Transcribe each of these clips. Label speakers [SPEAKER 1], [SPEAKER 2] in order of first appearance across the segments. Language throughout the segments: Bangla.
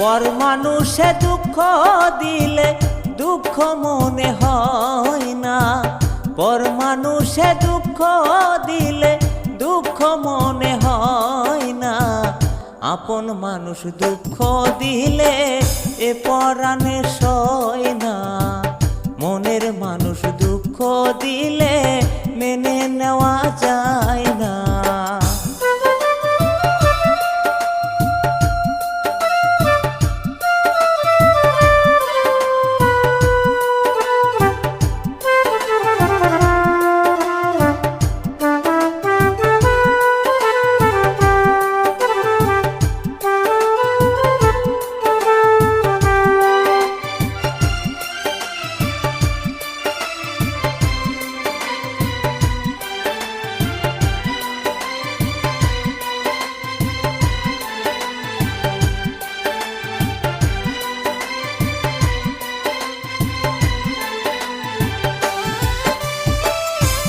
[SPEAKER 1] পর মানুষে দুঃখ দিলে দুঃখ মনে হয় না, পর মানুষে দুঃখ দিলে দুঃখ মনে হয় না। আপন মানুষ দুঃখ দিলে এ পরাণে সয় না, মনের মানুষ দুঃখ দিলে মেনে নেওয়া যায় না।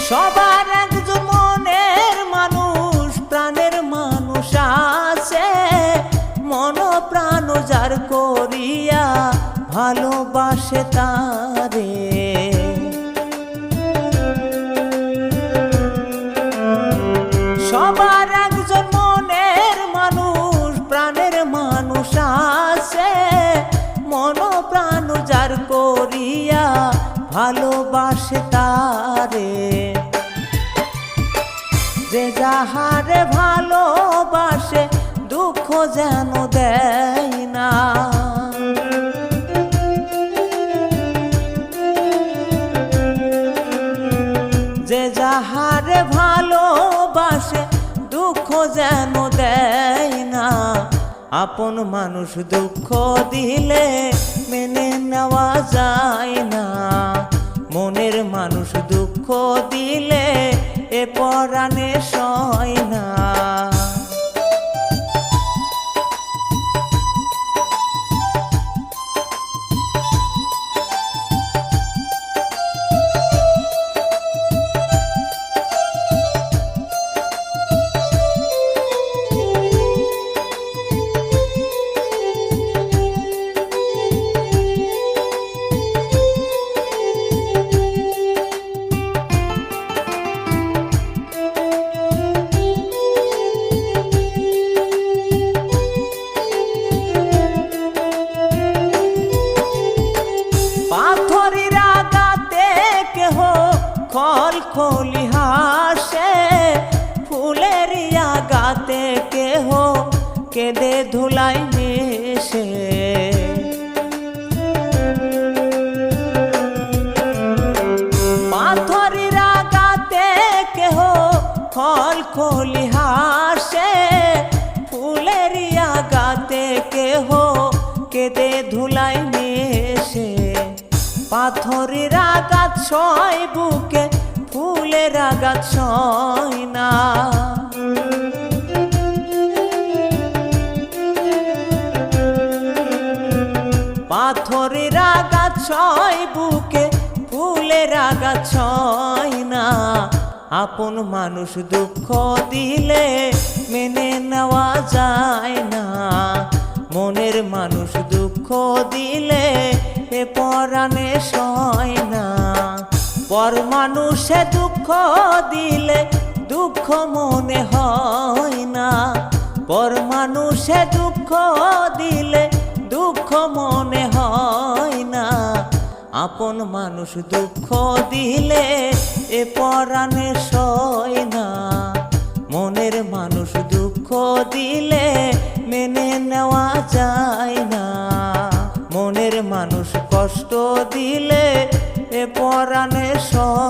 [SPEAKER 1] সবার একজন মনের মানুষ, প্রাণের মানুষ আছে, মন প্রাণ যার করিয়া ভালোবাসে তারে। সবার একজন মনের মানুষ, প্রাণের মানুষ আছে, মন প্রাণ যার করিয়া ভালোবাসে তারে। যে যাহারে ভালোবাসে দুঃখ যেন দেয় না, যে যাহারে ভালোবাসে দুঃখ যেন দেয় না। আপন মানুষ দুঃখ দিলে মেনে নেওয়া যায় না, মনের মানুষ দুঃখ দিলে এ পরাণে সয় না। পাথরের আঘাতে কেহ খলখলি হাসে, ফুলের আঘাতে কেহ কেঁদে ধুলাই মেশে। পাথরের আঘাতে কেহ খলখলি হাসে, ফুলের আঘাতে কেহ কেঁদে ধুলাই মেশে। পাথরের আঘাত সয় বুকে, ফুলের আঘাত সয় না। পাথরের আঘাত সয় বুকে, ফুলের আঘাত সয় না। আপন মানুষ দুঃখ দিলে মেনে নেওয়া যায় না, মনের মানুষ দুঃখ দিলে এ পরাণে সয় না। পর মানুষে দুঃখ দিলে দুঃখ মনে হয় না, পর মানুষে দুঃখ দিলে দুঃখ মনে হয় না। আপন মানুষ দুঃখ দিলে এ পরাণে সয় না, মনের মানুষ দুঃখ দিলে মেনে নেওয়া যায় না, মনের মানুষ কষ্ট দিলে এ পরাণে সয়